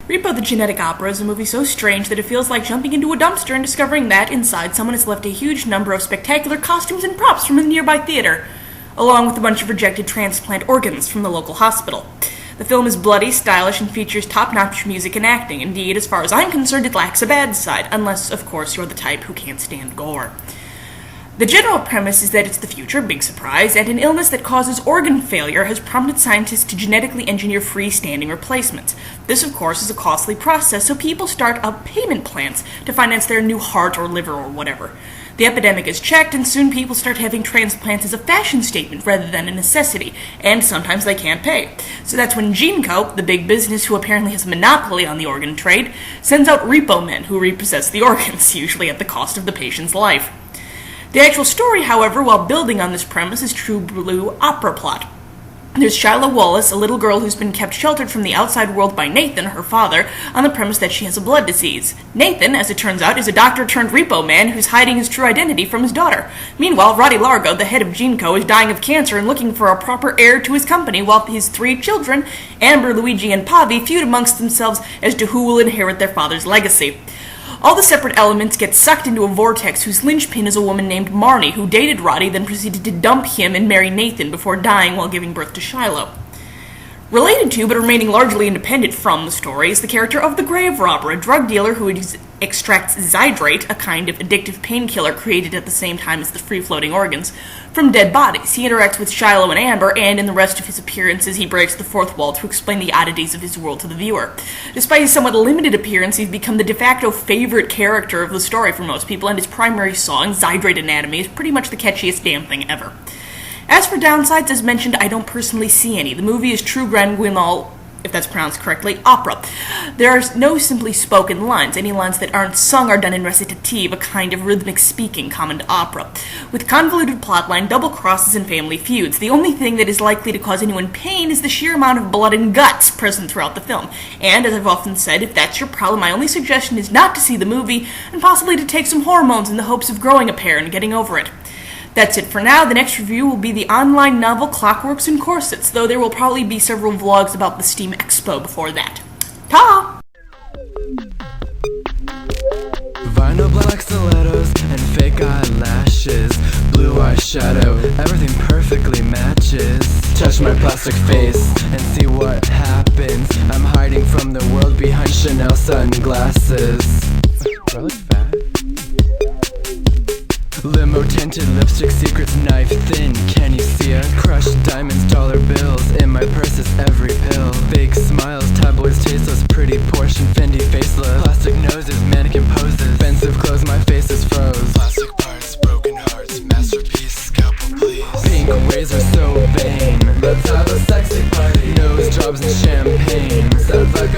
Repo the Genetic Opera is a movie so strange that it feels like jumping into a dumpster and discovering that, inside, someone has left a huge number of spectacular costumes and props from a nearby theater, along with a bunch of rejected transplant organs from the local hospital. The film is bloody, stylish, and features top-notch music and acting. Indeed, as far as I'm concerned, it lacks a bad side, unless, of course, you're the type who can't stand gore. The general premise is that it's the future, big surprise, and an illness that causes organ failure has prompted scientists to genetically engineer freestanding replacements. This, of course, is a costly process, so people start up payment plans to finance their new heart or liver or whatever. The epidemic is checked, and soon people start having transplants as a fashion statement rather than a necessity, and sometimes they can't pay. So that's when GeneCo, the big business who apparently has a monopoly on the organ trade, sends out repo men who repossess the organs, usually at the cost of the patient's life. The actual story, however, while building on this premise, is true blue opera plot. There's Shiloh Wallace, a little girl who's been kept sheltered from the outside world by Nathan, her father, on the premise that she has a blood disease. Nathan, as it turns out, is a doctor-turned-repo man who's hiding his true identity from his daughter. Meanwhile, Roddy Largo, the head of GeneCo, is dying of cancer and looking for a proper heir to his company, while his three children, Amber, Luigi, and Pavi, feud amongst themselves as to who will inherit their father's legacy. All the separate elements get sucked into a vortex whose linchpin is a woman named Marnie, who dated Roddy, then proceeded to dump him and marry Nathan before dying while giving birth to Shiloh. Related to, but remaining largely independent from the story, is the character of the Grave Robber, a drug dealer who extracts zydrate, a kind of addictive painkiller created at the same time as the free-floating organs, from dead bodies. He interacts with Shiloh and Amber, and in the rest of his appearances he breaks the fourth wall to explain the oddities of his world to the viewer. Despite his somewhat limited appearance, he's become the de facto favorite character of the story for most people, and his primary song, Zydrate Anatomy, is pretty much the catchiest damn thing ever. As for downsides, as mentioned, I don't personally see any. The movie is true Grand Guignol, if that's pronounced correctly, opera. There are no simply spoken lines. Any lines that aren't sung are done in recitative, a kind of rhythmic speaking common to opera. With convoluted plotline, double crosses, and family feuds, the only thing that is likely to cause anyone pain is the sheer amount of blood and guts present throughout the film. And, as I've often said, if that's your problem, my only suggestion is not to see the movie, and possibly to take some hormones in the hopes of growing a pair and getting over it. That's it for now. The next review will be the online novel Clockworks and Corsets, though there will probably be several vlogs about the Steam Expo before that. Ta! Vinyl black stilettos and fake eyelashes, blue eyeshadow, everything perfectly matches. Touch my plastic face and see what happens. I'm hiding from the world behind Chanel sunglasses. Do I look fat? Limo tinted lipstick, secrets knife thin. Can you see it? Crushed diamonds, dollar bills. In my purse is every pill. Fake smiles, tabloids tasteless. Pretty Porsche and Fendi faceless. Plastic noses, mannequin poses. Expensive clothes, my face is froze. Plastic parts, broken hearts, masterpiece, scalpel please. Pink razor so vain. Let's have a sexy party. Nose jobs and champagne. Sounds like